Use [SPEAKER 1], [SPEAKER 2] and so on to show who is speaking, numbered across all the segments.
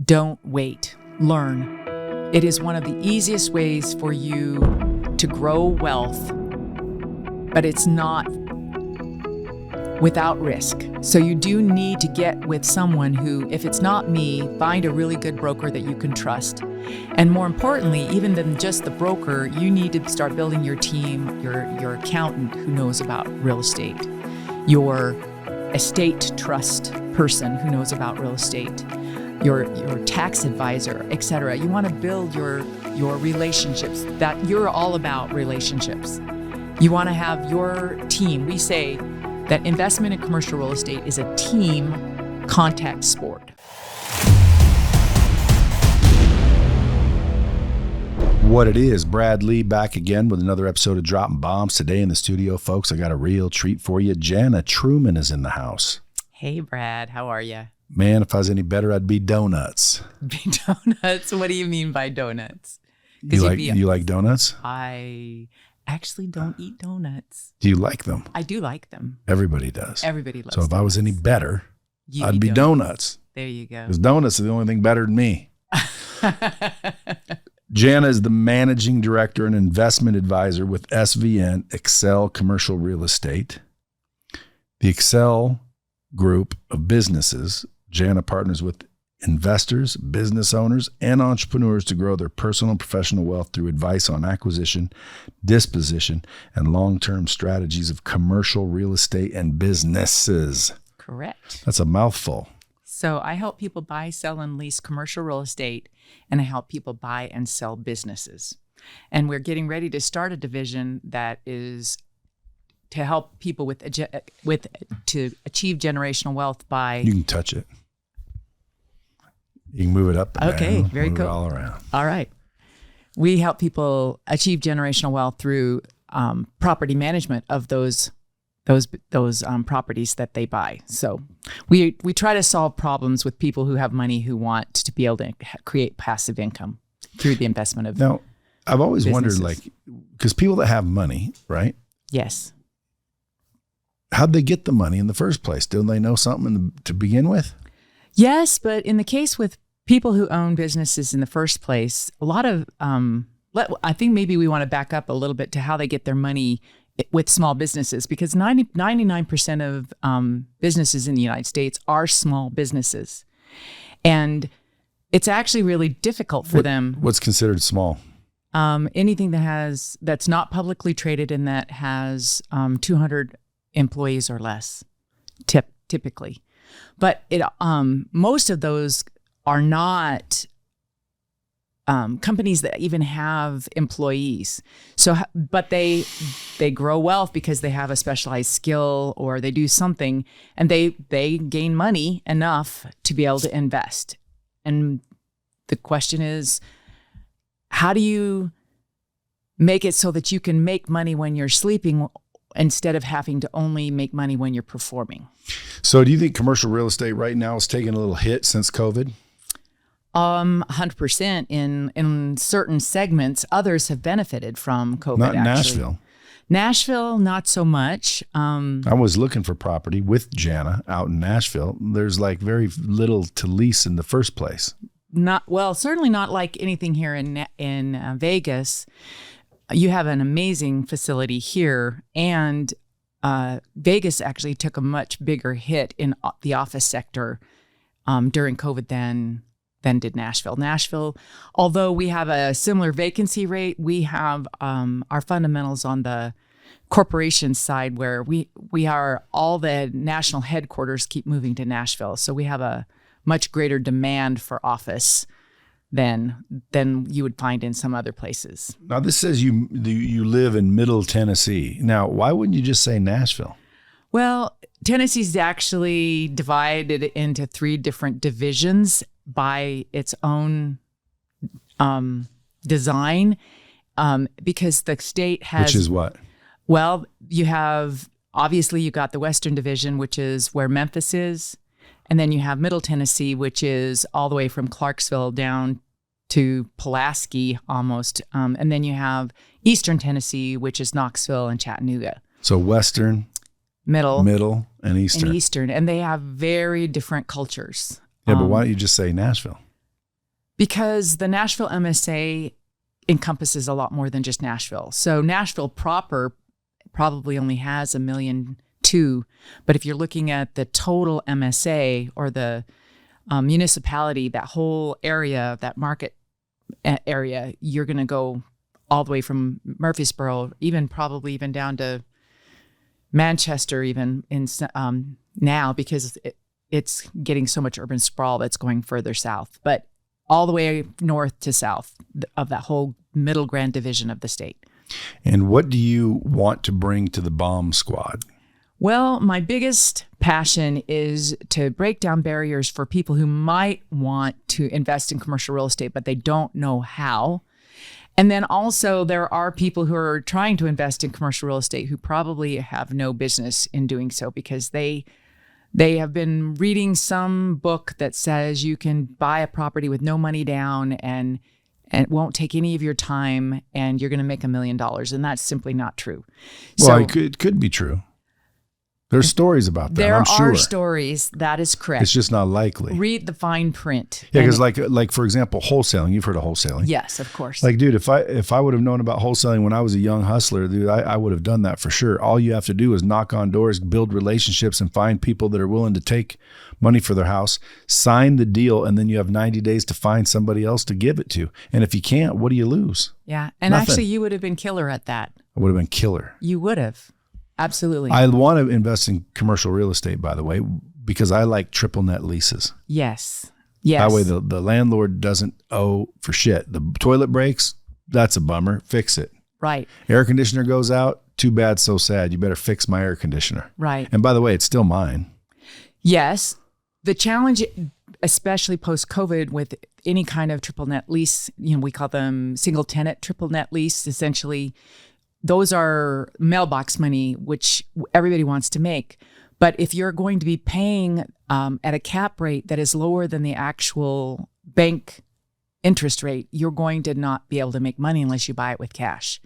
[SPEAKER 1] Don't wait. Learn. It is one of the easiest ways for you to grow wealth, but it's not without risk. So you do need to get with someone who, if it's not me, find a really good broker that you can trust. And more importantly, even than just the broker, you need to start building your team, your accountant who knows about real estate, your estate trust person who knows about real estate, your tax advisor, etc. You want to build your relationships. That you're all about relationships. You want to have your team. We say that investment in commercial real estate is a team contact sport.
[SPEAKER 2] What it is, Brad Lee back again with another episode of Dropping Bombs. Today in the studio, folks, I got a real treat for you. Jana Truman is in the house.
[SPEAKER 1] Hey, Brad, how are you?
[SPEAKER 2] Man, if I was any better, I'd be donuts.
[SPEAKER 1] Be donuts? What do you mean by donuts?
[SPEAKER 2] You like donuts?
[SPEAKER 1] I actually don't eat donuts.
[SPEAKER 2] Do you like them?
[SPEAKER 1] I do like them.
[SPEAKER 2] Everybody does.
[SPEAKER 1] Everybody loves
[SPEAKER 2] So if
[SPEAKER 1] donuts.
[SPEAKER 2] I was any better, I'd be donuts.
[SPEAKER 1] There you go.
[SPEAKER 2] Because donuts are the only thing better than me. Jana is the managing director and investment advisor with SVN, Accel Commercial Real Estate. The Accel Group of businesses, Jana partners with investors, business owners, and entrepreneurs to grow their personal and professional wealth through advice on acquisition, disposition, and long-term strategies of commercial real estate and businesses.
[SPEAKER 1] Correct.
[SPEAKER 2] That's a mouthful.
[SPEAKER 1] So I help people buy, sell, and lease commercial real estate, and I help people buy and sell businesses. And we're getting ready to start a division that is to help people to achieve generational wealth by.
[SPEAKER 2] You can touch it. You can move it up and
[SPEAKER 1] okay,
[SPEAKER 2] down,
[SPEAKER 1] very
[SPEAKER 2] move
[SPEAKER 1] cool.
[SPEAKER 2] it all around.
[SPEAKER 1] All right. We help people achieve generational wealth through property management of those properties that they buy. So we try to solve problems with people who have money who want to be able to create passive income through the investment of.
[SPEAKER 2] Now, I've always
[SPEAKER 1] businesses.
[SPEAKER 2] wondered, because people that have money, right?
[SPEAKER 1] Yes.
[SPEAKER 2] How'd they get the money in the first place? Didn't they know something to begin with?
[SPEAKER 1] Yes, but in the case with people who own businesses in the first place, a lot of, I think maybe we want to back up a little bit to how they get their money with small businesses, because 99% of businesses in the United States are small businesses. And it's actually really difficult for them.
[SPEAKER 2] What's considered small?
[SPEAKER 1] Anything that's not publicly traded and that has 200 employees or less, typically. But most of those are not companies that even have employees. So, but they grow wealth because they have a specialized skill or they do something, and they gain money enough to be able to invest. And the question is, how do you make it so that you can make money when you're sleeping instead of having to only make money when you're performing?
[SPEAKER 2] So do you think commercial real estate right now is taking a little hit since COVID?
[SPEAKER 1] 100% in certain segments. Others have benefited from COVID.
[SPEAKER 2] Not
[SPEAKER 1] actually.
[SPEAKER 2] Nashville.
[SPEAKER 1] Nashville, not so much.
[SPEAKER 2] I was looking for property with Jana out in Nashville. There's like very little to lease in the first place.
[SPEAKER 1] Certainly not like anything here in Vegas. You have an amazing facility here, and Vegas actually took a much bigger hit in the office sector during COVID than did Nashville. Nashville, although we have a similar vacancy rate, we have our fundamentals on the corporation side where we are, all the national headquarters keep moving to Nashville. So we have a much greater demand for office than you would find in some other places.
[SPEAKER 2] Now this says you live in Middle Tennessee. Now, why wouldn't you just say Nashville?
[SPEAKER 1] Well, Tennessee's actually divided into 3 different divisions by its own design, because the state has.
[SPEAKER 2] Which is what?
[SPEAKER 1] Well, you got the Western Division, which is where Memphis is. And then you have Middle Tennessee, which is all the way from Clarksville down to Pulaski almost. And then you have Eastern Tennessee, which is Knoxville and Chattanooga.
[SPEAKER 2] So Western, Middle, and Eastern.
[SPEAKER 1] And they have very different cultures.
[SPEAKER 2] Yeah, but why don't you just say Nashville?
[SPEAKER 1] Because the Nashville MSA encompasses a lot more than just Nashville. So Nashville proper probably only has 1.2 million, but if you're looking at the total MSA or the municipality, that whole area, that market area, you're going to go all the way from Murfreesboro, probably even down to Manchester, even in now, because it's getting so much urban sprawl that's going further south, but all the way north to south of that whole middle grand division of the state.
[SPEAKER 2] And what do you want to bring to the bomb squad?
[SPEAKER 1] Well, my biggest passion is to break down barriers for people who might want to invest in commercial real estate, but they don't know how. And then also there are people who are trying to invest in commercial real estate who probably have no business in doing so because they have been reading some book that says you can buy a property with no money down and it won't take any of your time and you're going to make $1 million. And that's simply not true.
[SPEAKER 2] Well, it could be true. There's stories about that, I'm sure.
[SPEAKER 1] There are stories. That is correct.
[SPEAKER 2] It's just not likely.
[SPEAKER 1] Read the fine print.
[SPEAKER 2] Yeah, because like for example, wholesaling. You've heard of wholesaling.
[SPEAKER 1] Yes, of course.
[SPEAKER 2] Like, dude, if I would have known about wholesaling when I was a young hustler, dude, I would have done that for sure. All you have to do is knock on doors, build relationships, and find people that are willing to take money for their house, sign the deal, and then you have 90 days to find somebody else to give it to. And if you can't, what do you lose?
[SPEAKER 1] Yeah, and
[SPEAKER 2] Nothing.
[SPEAKER 1] Actually, you would have been killer at that.
[SPEAKER 2] I would have been killer.
[SPEAKER 1] You would have. Absolutely.
[SPEAKER 2] I want to invest in commercial real estate, by the way, because I like triple net leases.
[SPEAKER 1] Yes.
[SPEAKER 2] That way the landlord doesn't owe for shit. The toilet breaks, that's a bummer. Fix it.
[SPEAKER 1] Right.
[SPEAKER 2] Air conditioner goes out, too bad, so sad. You better fix my air conditioner.
[SPEAKER 1] Right.
[SPEAKER 2] And by the way, it's still mine.
[SPEAKER 1] Yes. The challenge, especially post-COVID, with any kind of triple net lease, we call them single tenant triple net lease, essentially. Those are mailbox money, which everybody wants to make. But if you're going to be paying at a cap rate that is lower than the actual bank interest rate, you're going to not be able to make money unless you buy it with cash.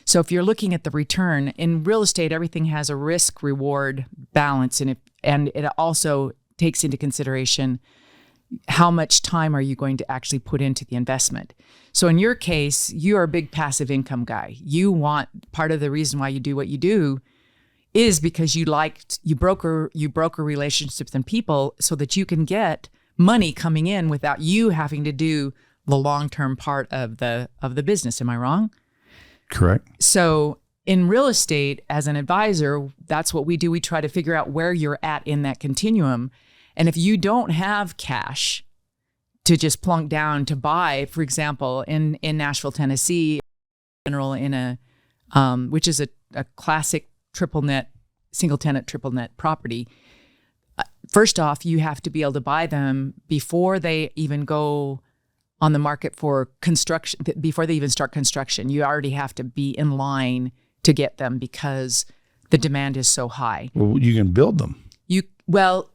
[SPEAKER 1] So if you're looking at the return, in real estate, everything has a risk-reward balance, and it also takes into consideration how much time are you going to actually put into the investment. So in your case, you are a big passive income guy. You want, part of the reason why you do what you do is because you broker relationships and people so that you can get money coming in without you having to do the long-term part of the business. Am I wrong?
[SPEAKER 2] Correct.
[SPEAKER 1] So in real estate, as an advisor, that's what we do. We try to figure out where you're at in that continuum. And if you don't have cash to just plunk down to buy, for example, in Nashville, Tennessee, general which is a classic single tenant triple net property. First off, you have to be able to buy them before they even go on the market for construction, before they even start construction. You already have to be in line to get them because the demand is so high.
[SPEAKER 2] Well, you can build them.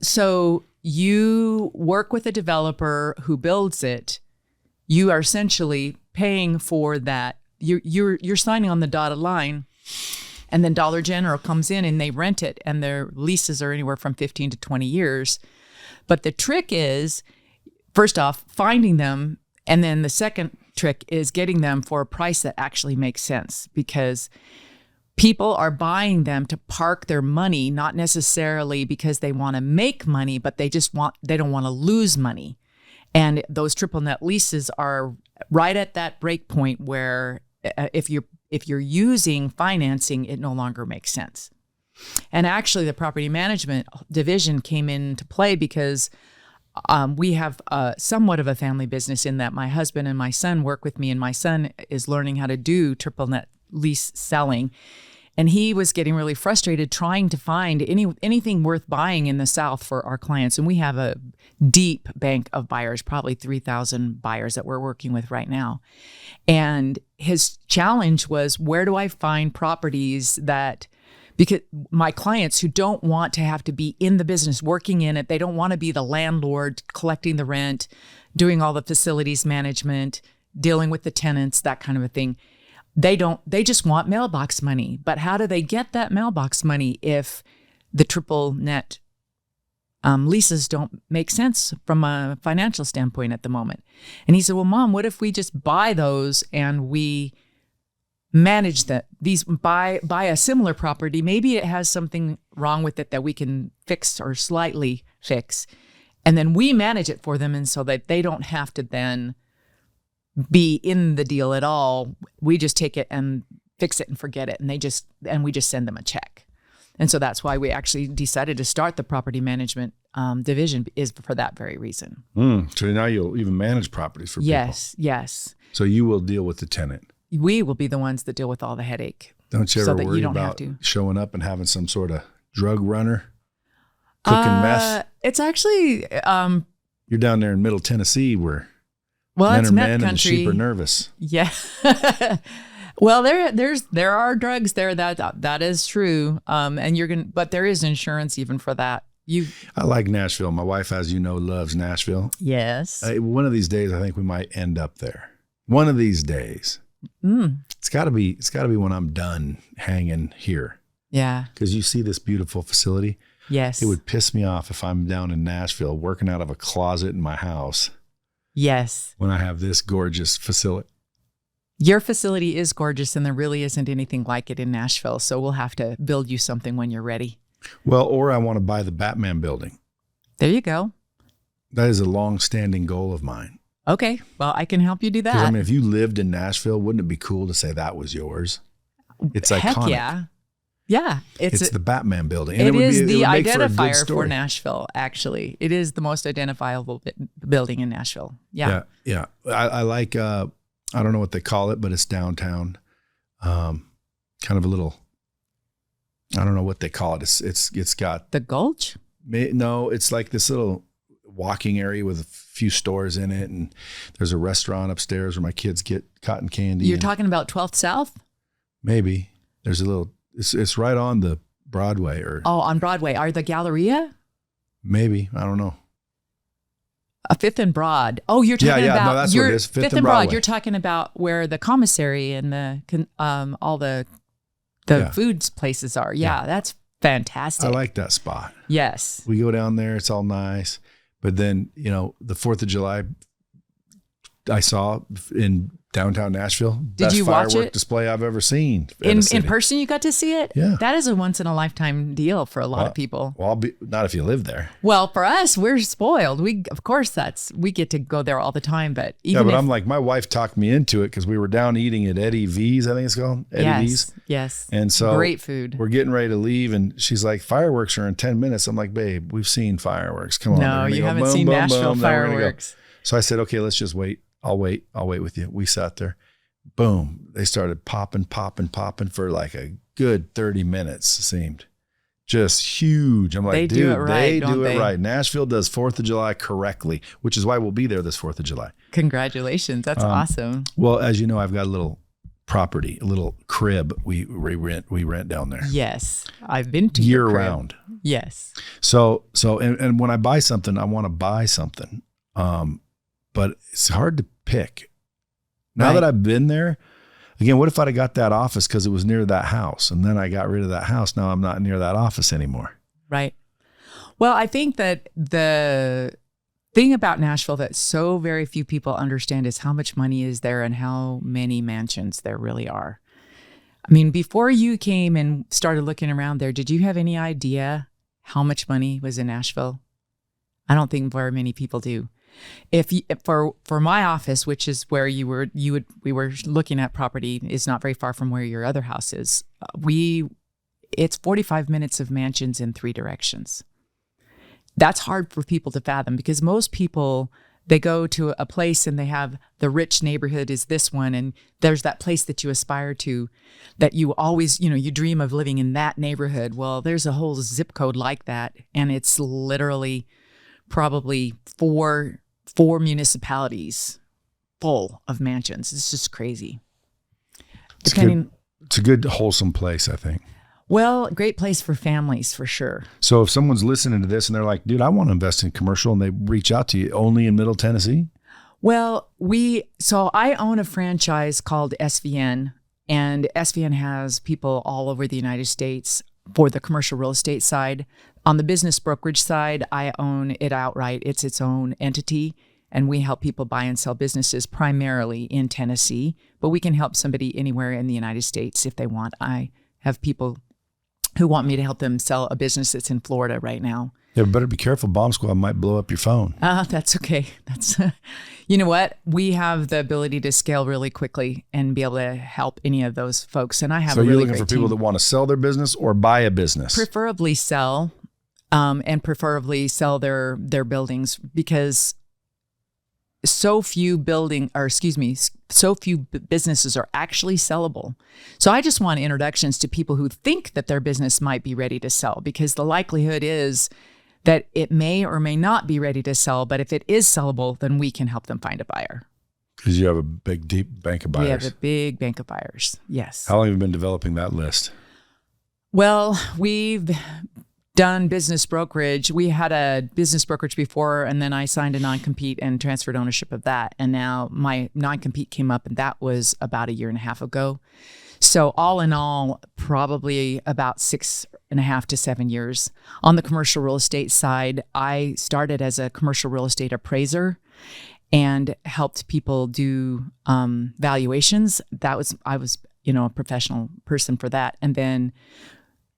[SPEAKER 1] So you work with a developer who builds it. You are essentially paying for that. You're signing on the dotted line, and then Dollar General comes in and they rent it, and their leases are anywhere from 15 to 20 years. But the trick is, first off, finding them, and then the second trick is getting them for a price that actually makes sense, because people are buying them to park their money, not necessarily because they want to make money, but they don't want to lose money. And those triple net leases are right at that break point where if you're using financing, it no longer makes sense. And actually the property management division came into play because we have somewhat of a family business in that my husband and my son work with me, and my son is learning how to do triple net lease selling. And he was getting really frustrated trying to find anything worth buying in the South for our clients. And we have a deep bank of buyers, probably 3,000 buyers that we're working with right now. And his challenge was, where do I find properties because my clients who don't want to have to be in the business, working in it, they don't want to be the landlord collecting the rent, doing all the facilities management, dealing with the tenants, that kind of a thing. They just want mailbox money. But how do they get that mailbox money if the triple net leases don't make sense from a financial standpoint at the moment. And he said, well, Mom, what if we just buy those and we manage buy a similar property? Maybe it has something wrong with it that we can fix or slightly fix. And then we manage it for them. And so that they don't have to then be in the deal at all. We just take it and fix it and forget it. And we just send them a check. And so that's why we actually decided to start the property management division, is for that very reason.
[SPEAKER 2] So now you'll even manage properties for people.
[SPEAKER 1] Yes.
[SPEAKER 2] So you will deal with the tenant.
[SPEAKER 1] We will be the ones that deal with all the headache.
[SPEAKER 2] Don't you ever worry about showing up and having some sort of drug runner cooking meth?
[SPEAKER 1] It's actually...
[SPEAKER 2] you're down there in Middle Tennessee where
[SPEAKER 1] men are
[SPEAKER 2] men
[SPEAKER 1] country.
[SPEAKER 2] And the sheep are nervous.
[SPEAKER 1] Yeah. Well, there are drugs there. That is true. But there is insurance even for that.
[SPEAKER 2] I like Nashville. My wife, as you know, loves Nashville.
[SPEAKER 1] Yes.
[SPEAKER 2] One of these days, I think we might end up there. One of these days. It's got to be when I'm done hanging here.
[SPEAKER 1] Yeah.
[SPEAKER 2] Because you see this beautiful facility.
[SPEAKER 1] Yes.
[SPEAKER 2] It would piss me off if I'm down in Nashville working out of a closet in my house.
[SPEAKER 1] Yes.
[SPEAKER 2] When I have this gorgeous facility.
[SPEAKER 1] Your facility is gorgeous, and there really isn't anything like it in Nashville. So we'll have to build you something when you're ready.
[SPEAKER 2] Well, or I want to buy the Batman building.
[SPEAKER 1] There you go.
[SPEAKER 2] That is a long-standing goal of mine.
[SPEAKER 1] Okay. Well, I can help you do that.
[SPEAKER 2] Because, if you lived in Nashville, wouldn't it be cool to say that was yours? It's iconic.
[SPEAKER 1] Heck yeah. Yeah.
[SPEAKER 2] It's the Batman building.
[SPEAKER 1] And it is the identifier for Nashville, actually. It is the most identifiable building in Nashville. Yeah.
[SPEAKER 2] Yeah. I like, I don't know what they call it, but it's downtown. Kind of a little, I don't know what they call it. It's got.
[SPEAKER 1] The Gulch?
[SPEAKER 2] No, it's like this little walking area with a few stores in it. And there's a restaurant upstairs where my kids get cotton candy.
[SPEAKER 1] You're talking about 12th South?
[SPEAKER 2] Maybe. There's a little, it's right on the Broadway
[SPEAKER 1] on Broadway. Are the Galleria?
[SPEAKER 2] Maybe. I don't know.
[SPEAKER 1] A Fifth and Broad. Oh, you're talking about.
[SPEAKER 2] No, that's what it is.
[SPEAKER 1] Fifth and Broad. You're talking about where the commissary and all the foods places are. Yeah, that's fantastic.
[SPEAKER 2] I like that spot.
[SPEAKER 1] Yes.
[SPEAKER 2] We go down there. It's all nice. But then, the 4th of July, I saw in downtown Nashville.
[SPEAKER 1] Did you watch
[SPEAKER 2] firework
[SPEAKER 1] it?
[SPEAKER 2] Display I've ever seen.
[SPEAKER 1] In person, you got to see it?
[SPEAKER 2] Yeah.
[SPEAKER 1] That is a once in a lifetime deal for a lot of people.
[SPEAKER 2] Well, not if you live there.
[SPEAKER 1] Well, for us, we're spoiled. We get to go there all the time, but
[SPEAKER 2] I'm like, my wife talked me into it because we were down eating at Eddie V's, I think it's called. Eddie V's.
[SPEAKER 1] Yes.
[SPEAKER 2] And so
[SPEAKER 1] great food.
[SPEAKER 2] We're getting ready to leave and she's like, fireworks are in 10 minutes. I'm like, babe, we've seen fireworks. Come on.
[SPEAKER 1] No, you haven't seen Nashville fireworks.
[SPEAKER 2] So I said, okay, let's just wait. I'll wait with you. We sat there. Boom. They started popping for like a good 30 minutes, it seemed. Just huge. I'm like, they do it right. Nashville does 4th of July correctly, which is why we'll be there this 4th of July.
[SPEAKER 1] Congratulations. That's awesome.
[SPEAKER 2] Well, as you know, I've got a little property, a little crib we rent down there.
[SPEAKER 1] Yes. I've been to
[SPEAKER 2] year round.
[SPEAKER 1] Yes.
[SPEAKER 2] So and when I buy something, I want to buy something. But it's hard to pick. Now that I've been there, again, what if I'd have got that office because it was near that house and then I got rid of that house? Now I'm not near that office anymore.
[SPEAKER 1] Right. Well, I think that the thing about Nashville that so very few people understand is how much money is there and how many mansions there really are. I mean, before you came and started looking around there, did you have any idea how much money was in Nashville? I don't think very many people do. For my office, which is where we were looking at property, is not very far from where your other house is. It's 45 minutes of mansions in 3 directions. That's hard for people to fathom because most people, they go to a place and they have the rich neighborhood is this one. And there's that place that you aspire to, that you always, you dream of living in that neighborhood. Well, there's a whole zip code like that. And it's literally probably four municipalities full of mansions. It's just crazy.
[SPEAKER 2] It's a good wholesome place, I think.
[SPEAKER 1] Well, great place for families for sure.
[SPEAKER 2] So if someone's listening to this and they're like, dude, I want to invest in commercial, and they reach out to you, only in Middle Tennessee?
[SPEAKER 1] Well, I own a franchise called SVN, and SVN has people all over the United States. for the commercial real estate side. On the business brokerage side, I own it outright. It's its own entity, and we help people buy and sell businesses primarily in Tennessee, but we can help somebody anywhere in the United States if they want. I have people who want me to help them sell a business that's in Florida right now.
[SPEAKER 2] Yeah, better be careful. Bomb squad might blow up your phone.
[SPEAKER 1] That's okay. That's, you know what? We have the ability to scale really quickly and be able to help any of those folks. And I have
[SPEAKER 2] So
[SPEAKER 1] a really
[SPEAKER 2] you're looking for people that want to sell their business or buy a business?
[SPEAKER 1] Preferably sell, and preferably sell their buildings, because so few businesses are actually sellable. So I just want introductions to people who think that their business might be ready to sell, because the likelihood is that it may or may not be ready to sell, but if it is sellable, then we can help them find a buyer.
[SPEAKER 2] Because you have a big, deep bank of buyers.
[SPEAKER 1] We have a big bank of buyers, yes.
[SPEAKER 2] How long have you been developing that list?
[SPEAKER 1] Well, we've done business brokerage. We had a business brokerage before, and then I signed a non-compete and transferred ownership of that. And now my non-compete came up, and that was about 1.5 years ago. So all in all, probably about 6.5 to 7 years. On the commercial real estate side, I started as a commercial real estate appraiser and helped people do valuations. I was a professional person for that, and then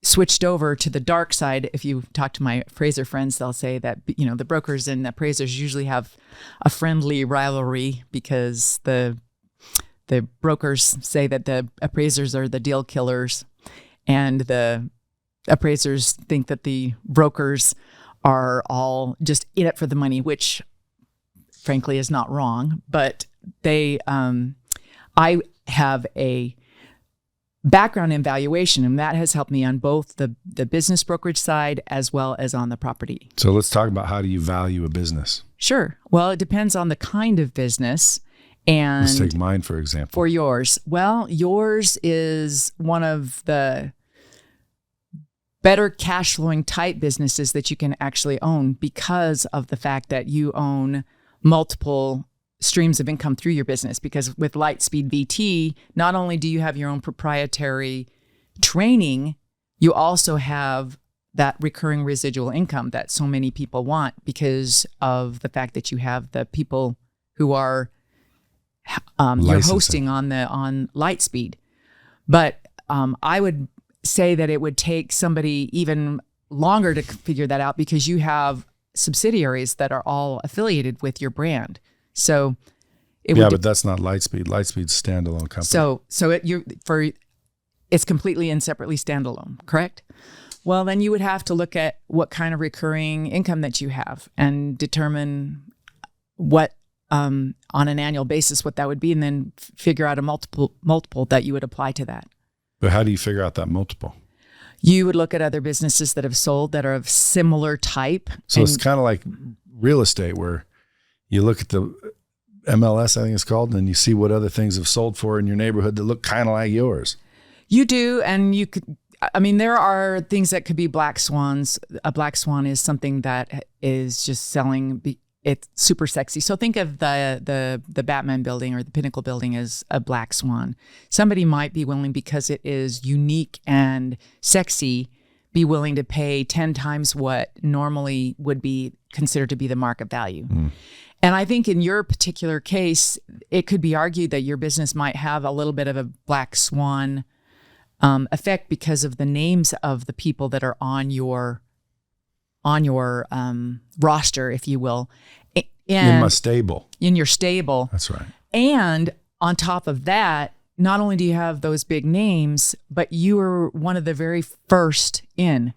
[SPEAKER 1] switched over to the dark side. If you talk to my appraiser friends, they'll say that, the brokers and appraisers usually have a friendly rivalry, because the brokers say that the appraisers are the deal killers, and the appraisers think that the brokers are all just in it for the money, which frankly is not wrong. But I have a background in valuation, and that has helped me on both the business brokerage side as well as on the property.
[SPEAKER 2] So let's talk about, how do you value a business?
[SPEAKER 1] Sure. Well, it depends on the kind of business. And
[SPEAKER 2] let's take mine, for example.
[SPEAKER 1] For yours. Well, yours is one of the better cash flowing type businesses that you can actually own, because of the fact that you own multiple streams of income through your business. Because with Lightspeed VT, not only do you have your own proprietary training, you also have that recurring residual income that so many people want, because of the fact that you have the people who are you're hosting on Lightspeed. But I would say that it would take somebody even longer to figure that out, because you have subsidiaries that are all affiliated with your brand. So
[SPEAKER 2] but that's not Lightspeed. Lightspeed's a standalone company.
[SPEAKER 1] It's completely and separately standalone, correct? Well, then you would have to look at what kind of recurring income that you have and determine what on an annual basis what that would be, and then figure out a multiple that you would apply to that.
[SPEAKER 2] But how do you figure out that multiple?
[SPEAKER 1] You would look at other businesses that have sold that are of similar type.
[SPEAKER 2] So it's kind of like real estate, where you look at the MLS, I think it's called, and then you see what other things have sold for in your neighborhood that look kind of like yours.
[SPEAKER 1] You do, and you could, there are things that could be black swans. A black swan is something that is just selling. It's super sexy. So think of the Batman building or the Pinnacle building as a black swan. Somebody might be willing, because it is unique and sexy, be willing to pay 10 times what normally would be considered to be the market value. And I think in your particular case, it could be argued that your business might have a little bit of a black swan effect, because of the names of the people that are on your roster, if you will.
[SPEAKER 2] In my stable.
[SPEAKER 1] In your stable.
[SPEAKER 2] That's right.
[SPEAKER 1] And on top of that, not only do you have those big names, but you were one of the very first in.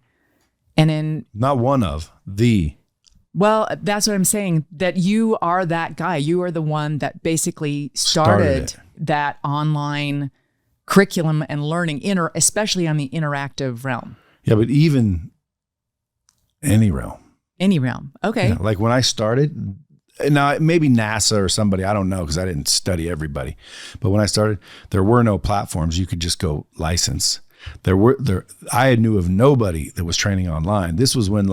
[SPEAKER 2] Not one of, the.
[SPEAKER 1] Well, that's what I'm saying, that you are that guy. You are the one that basically started that online curriculum and learning, especially on the interactive realm.
[SPEAKER 2] Yeah, but even any realm.
[SPEAKER 1] Any realm. Okay.
[SPEAKER 2] Yeah, like when I started, now maybe NASA or somebody, I don't know, because I didn't study everybody. But when I started, there were no platforms. You could just go license. I knew of nobody that was training online. This was when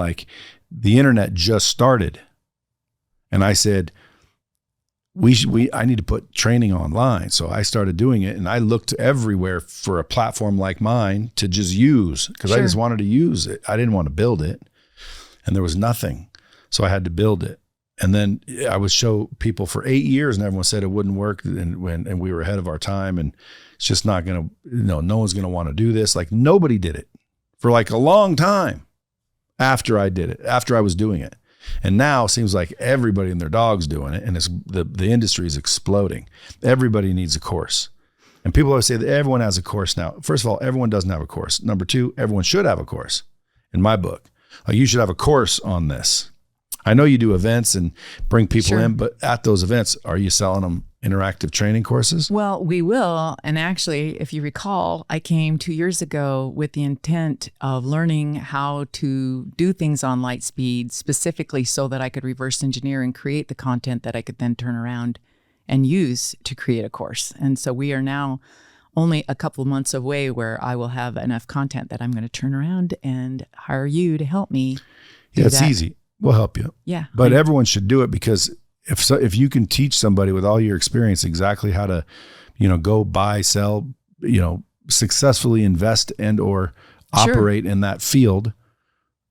[SPEAKER 2] the internet just started. And I said, I need to put training online. So I started doing it, and I looked everywhere for a platform like mine to just use, because I just wanted to use it. I didn't want to build it, and there was nothing. So I had to build it. And then I would show people for 8 years, and everyone said it wouldn't work, and we were ahead of our time, and it's just not going to, no one's going to want to do this. Like, nobody did it for like a long time after I did it, after I was doing it. And now it seems like everybody and their dog's doing it, and it's the industry is exploding. Everybody needs a course. And people always say that everyone has a course now. First of all, everyone doesn't have a course. Number two, everyone should have a course. In my book, you should have a course on this. I know you do events and bring people in, but at those events, are you selling them interactive training courses?
[SPEAKER 1] Well, we will. And actually, if you recall, I came 2 years ago with the intent of learning how to do things on light speed, specifically so that I could reverse engineer and create the content that I could then turn around and use to create a course. And so we are now only a couple of months away where I will have enough content that I'm going to turn around and hire you to help me.
[SPEAKER 2] Yeah, it's easy. We'll help you.
[SPEAKER 1] Yeah.
[SPEAKER 2] But everyone should do it, because if you can teach somebody with all your experience exactly how to, go buy, sell, successfully invest and or operate in that field,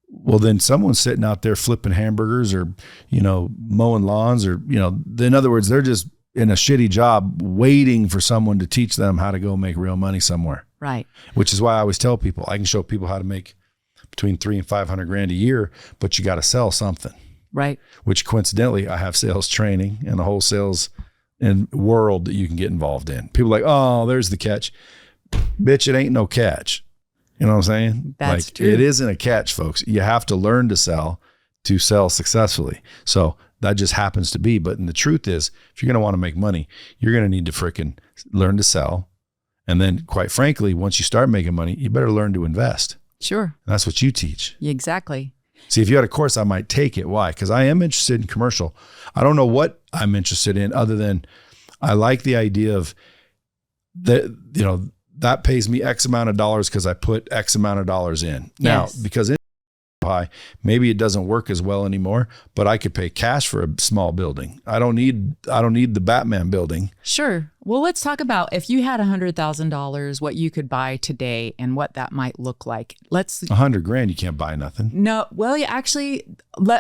[SPEAKER 2] well, then someone's sitting out there flipping hamburgers or, mowing lawns or, in other words, they're just in a shitty job waiting for someone to teach them how to go make real money somewhere.
[SPEAKER 1] Right.
[SPEAKER 2] Which is why I always tell people, I can show people how to make between $300,000 and $500,000 a year, but you got to sell something.
[SPEAKER 1] Right.
[SPEAKER 2] Which coincidentally, I have sales training and a whole sales and world that you can get involved in. People are like, oh, there's the catch. Bitch, it ain't no catch. You know what I'm saying?
[SPEAKER 1] That's true.
[SPEAKER 2] It isn't a catch, folks. You have to learn to sell successfully. So that just happens to be. But the truth is, if you're going to want to make money, you're going to need to freaking learn to sell. And then, quite frankly, once you start making money, you better learn to invest.
[SPEAKER 1] Sure.
[SPEAKER 2] And that's what you teach.
[SPEAKER 1] Exactly.
[SPEAKER 2] See, if you had a course, I might take it. Why? Because I am interested in commercial. I don't know what I'm interested in other than I like the idea of that, that pays me X amount of dollars because I put X amount of dollars in. Now, because it's high, maybe it doesn't work as well anymore, but I could pay cash for a small building. I don't need the Batman building.
[SPEAKER 1] Sure. Well, let's talk about if you had $100,000, what you could buy today and what that might look like.
[SPEAKER 2] $100,000, you can't buy nothing.
[SPEAKER 1] No. Well,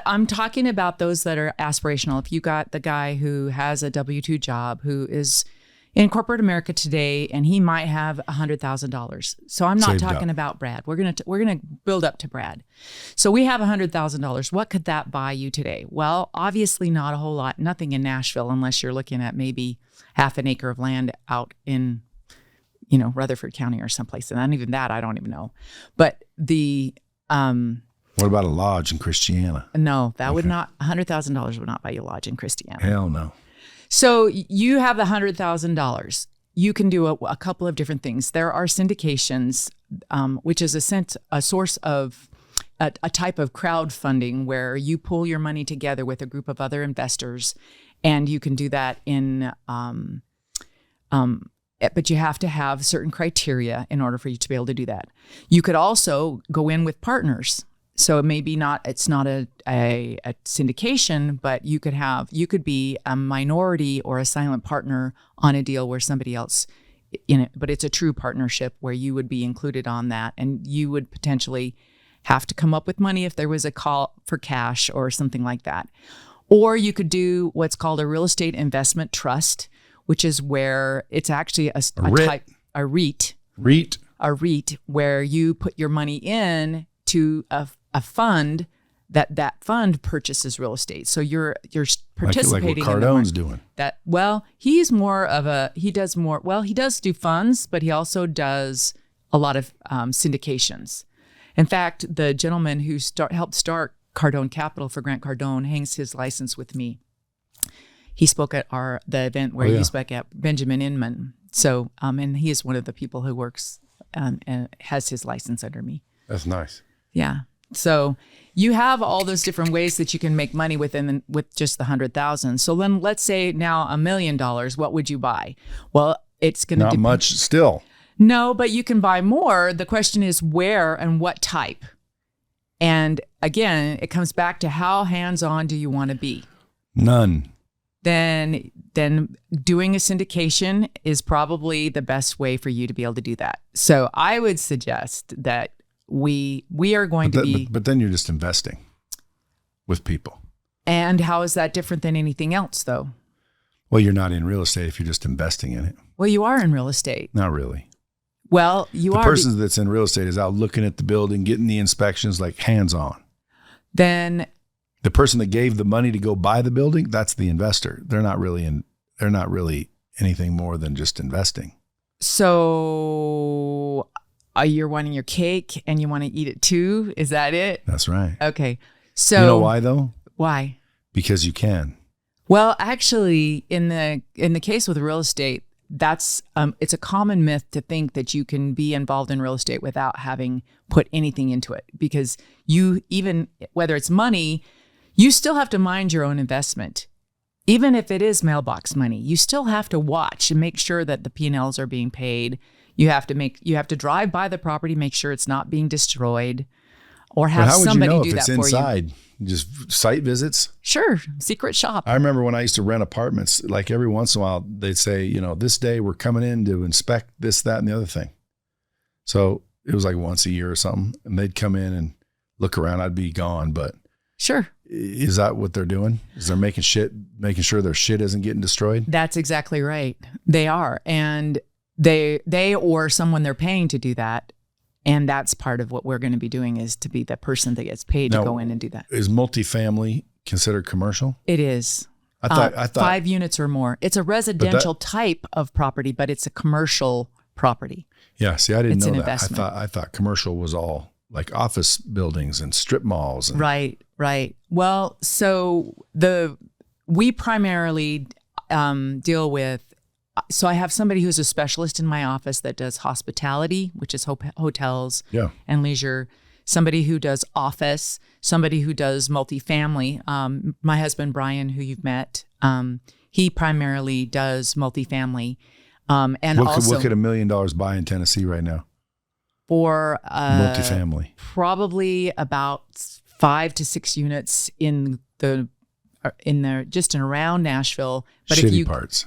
[SPEAKER 1] I'm talking about those that are aspirational. If you got the guy who has a W-2 job, who is in corporate America today, and he might have $100,000. So I'm not talking about Brad. We're gonna build up to Brad. So we have $100,000. What could that buy you today? Well, obviously not a whole lot. Nothing in Nashville, unless you're looking at maybe half an acre of land out in, Rutherford County or someplace. And even that, I don't even know. But the
[SPEAKER 2] what about a lodge in Christiana?
[SPEAKER 1] No, that would not. $100,000 would not buy you a lodge in Christiana.
[SPEAKER 2] Hell no.
[SPEAKER 1] So you have the $100,000. You can do a couple of different things. There are syndications, which is a source of a type of crowdfunding where you pull your money together with a group of other investors, and you can do that but you have to have certain criteria in order for you to be able to do that. You could also go in with partners. So it's not a syndication, but you could be a minority or a silent partner on a deal where somebody else in it, but it's a true partnership where you would be included on that, and you would potentially have to come up with money if there was a call for cash or something like that. Or you could do what's called a real estate investment trust, which is where it's actually a REIT. A REIT, where you put your money in to a fund that fund purchases real estate. So you're participating
[SPEAKER 2] like what Cardone's doing.
[SPEAKER 1] He does do funds, but he also does a lot of syndications. In fact, the gentleman who helped start Cardone Capital for Grant Cardone hangs his license with me. He spoke at the event where you spoke at Benjamin Inman. So, and he is one of the people who works and has his license under me.
[SPEAKER 2] That's nice.
[SPEAKER 1] Yeah. So you have all those different ways that you can make money with just the 100,000. So then let's say now $1 million, what would you buy? Well, it's going to
[SPEAKER 2] not much still.
[SPEAKER 1] No, but you can buy more. The question is where and what type. And again, it comes back to how hands-on do you want to be?
[SPEAKER 2] None.
[SPEAKER 1] then doing a syndication is probably the best way for you to be able to do that. So I would suggest that we are going to be.
[SPEAKER 2] But then you're just investing with people.
[SPEAKER 1] And how is that different than anything else, though?
[SPEAKER 2] Well, you're not in real estate if you're just investing in it.
[SPEAKER 1] Well, you are in real estate.
[SPEAKER 2] Not really.
[SPEAKER 1] Well, you are.
[SPEAKER 2] The person that's in real estate is out looking at the building, getting the inspections, like hands-on.
[SPEAKER 1] Then
[SPEAKER 2] the person that gave the money to go buy the building, that's the investor. They're not really anything more than just investing.
[SPEAKER 1] So you're wanting your cake and you want to eat it too? Is that it?
[SPEAKER 2] That's right.
[SPEAKER 1] Okay. So
[SPEAKER 2] you know why though?
[SPEAKER 1] Why?
[SPEAKER 2] Because you can.
[SPEAKER 1] Well, actually, in the case with real estate, that's it's a common myth to think that you can be involved in real estate without having put anything into it, because you, even whether it's money, you still have to mind your own investment. Even if it is mailbox money, you still have to watch and make sure that the P&Ls are being paid. You have to drive by the property, make sure it's not being destroyed, or have somebody do that for you. How would you know if it's
[SPEAKER 2] inside? Just site visits?
[SPEAKER 1] Sure. Secret shop.
[SPEAKER 2] I remember when I used to rent apartments, like every once in a while, they'd say, this day we're coming in to inspect this, that, and the other thing. So it was like once a year or something. And they'd come in and look around. I'd be gone, but.
[SPEAKER 1] Sure.
[SPEAKER 2] Is that what they're doing? Is they're making sure their shit isn't getting destroyed?
[SPEAKER 1] That's exactly right. They are. And they or someone they're paying to do that. And that's part of what we're going to be doing, is to be the person that gets paid to go in and do that.
[SPEAKER 2] Is multifamily considered commercial?
[SPEAKER 1] It is.
[SPEAKER 2] I thought
[SPEAKER 1] 5 units or more. It's a residential type of property, but it's a commercial property.
[SPEAKER 2] Yeah. See, I didn't know that.
[SPEAKER 1] Investment.
[SPEAKER 2] I thought commercial was all like office buildings and strip malls. And
[SPEAKER 1] Right. Well, so we primarily deal with. So I have somebody who's a specialist in my office that does hospitality, which is hotels and leisure, somebody who does office, somebody who does multifamily. My husband, Brian, who you've met, he primarily does multifamily. And
[SPEAKER 2] what could $1 million buy in Tennessee right now?
[SPEAKER 1] For
[SPEAKER 2] multifamily? Probably
[SPEAKER 1] about 5 to 6 units in just in around Nashville. But
[SPEAKER 2] Shitty parts.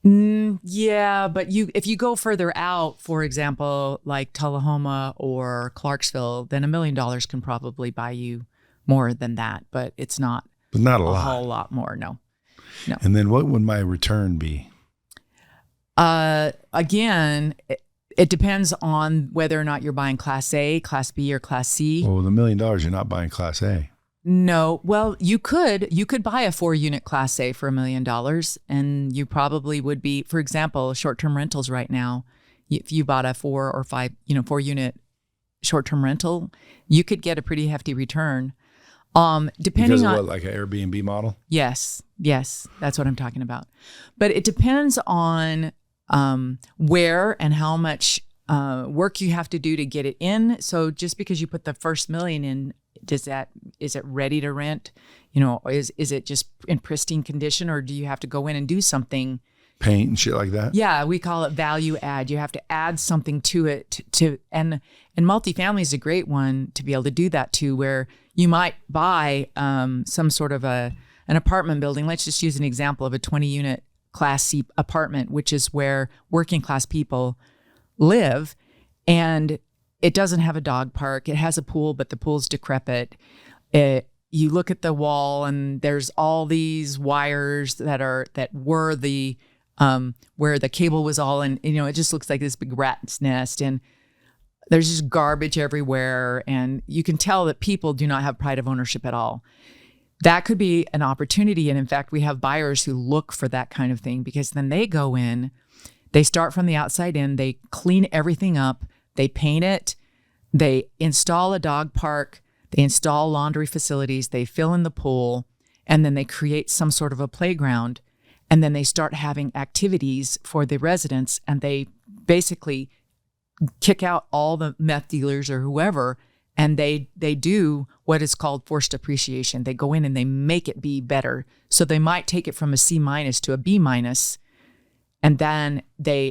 [SPEAKER 1] Yeah, but if you go further out, for example, like Tullahoma or Clarksville, then $1 million can probably buy you more than that, but it's not.
[SPEAKER 2] But not a
[SPEAKER 1] whole lot more. No.
[SPEAKER 2] And then what would my return be?
[SPEAKER 1] Again, it depends on whether or not you're buying Class A, Class B, or Class C.
[SPEAKER 2] Well, with $1 million, you're not buying Class A.
[SPEAKER 1] No. Well, you could buy a 4-unit Class A for $1 million, and you probably would be, for example, short-term rentals right now. If you bought a 4 or 4-unit short-term rental, you could get a pretty hefty return. Depending
[SPEAKER 2] because of
[SPEAKER 1] on
[SPEAKER 2] what, like an Airbnb model?
[SPEAKER 1] Yes, that's what I'm talking about. But it depends on where and how much work you have to do to get it in. So just because you put the first $1 million in, is it ready to rent? Is it just in pristine condition, or do you have to go in and do something?
[SPEAKER 2] Paint and shit like that?
[SPEAKER 1] Yeah, we call it value add. You have to add something to it and multifamily is a great one to be able to do that too, where you might buy some sort of an apartment building. Let's just use an example of a 20-unit Class C apartment, which is where working class people live, and it doesn't have a dog park. It has a pool, but the pool's decrepit. You look at the wall, and there's all these wires that were the where the cable was all in. It just looks like this big rat's nest, and there's just garbage everywhere, and you can tell that people do not have pride of ownership at all. That could be an opportunity, and in fact, we have buyers who look for that kind of thing, because then they go in, they start from the outside in, they clean everything up. They paint it, they install a dog park, they install laundry facilities, they fill in the pool, and then they create some sort of a playground. And then they start having activities for the residents, and they basically kick out all the meth dealers or whoever, and they do what is called forced appreciation. They go in and they make it be better. So they might take it from a C- to a B-, and then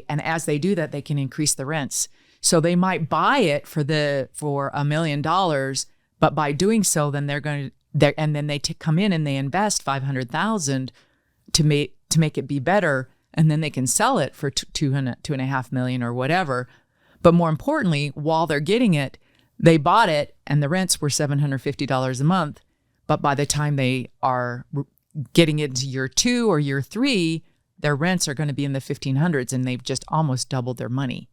[SPEAKER 1] as they do that, they can increase the rents. So they might buy it for $1 million, but by doing so, then and then they come in and they invest $500,000 to make it be better, and then they can sell it for $2.5 million or whatever. But more importantly, while they're getting it, they bought it and the rents were $750 a month. But by the time they are getting into year 2 or year 3, their rents are going to be in the 1500s, and they've just almost doubled their money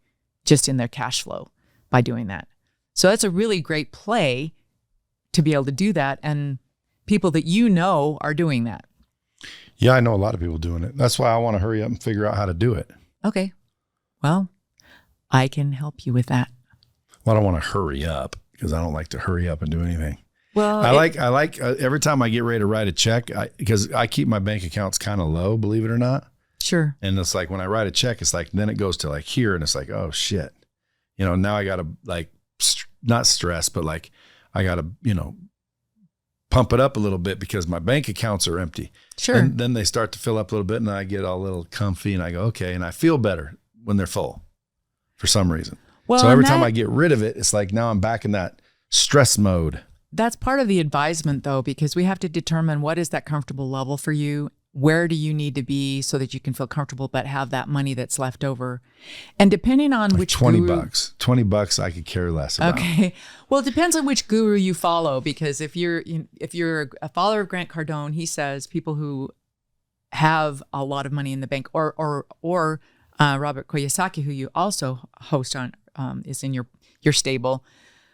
[SPEAKER 1] just in their cash flow by doing that. So that's a really great play to be able to do that. And people that you know are doing that.
[SPEAKER 2] Yeah, I know a lot of people doing it. That's why I want to hurry up and figure out how to do it.
[SPEAKER 1] Okay. Well, I can help you with that.
[SPEAKER 2] Well, I don't want to hurry up because I don't like to hurry up and do anything.
[SPEAKER 1] Well,
[SPEAKER 2] I like every time I get ready to write a check, because I keep my bank accounts kind of low, believe it or not.
[SPEAKER 1] Sure.
[SPEAKER 2] And it's like when I write a check, it's like, then it goes to like here, and it's like, oh shit, now I got to like, not stress, but like I got to, pump it up a little bit because my bank accounts are empty.
[SPEAKER 1] Sure.
[SPEAKER 2] And then they start to fill up a little bit, and I get all a little comfy, and I go, okay. And I feel better when they're full for some reason.
[SPEAKER 1] Well,
[SPEAKER 2] so every time I get rid of it, it's like now I'm back in that stress mode.
[SPEAKER 1] That's part of the advisement, though, because we have to determine what is that comfortable level for you. Where do you need to be so that you can feel comfortable but have that money that's left over? And depending on
[SPEAKER 2] like
[SPEAKER 1] which
[SPEAKER 2] $20 I could care less about.
[SPEAKER 1] Okay. Well, it depends on which guru you follow, because if you're a follower of Grant Cardone, he says people who have a lot of money in the bank, or Robert Kiyosaki, who you also host on, is in your stable.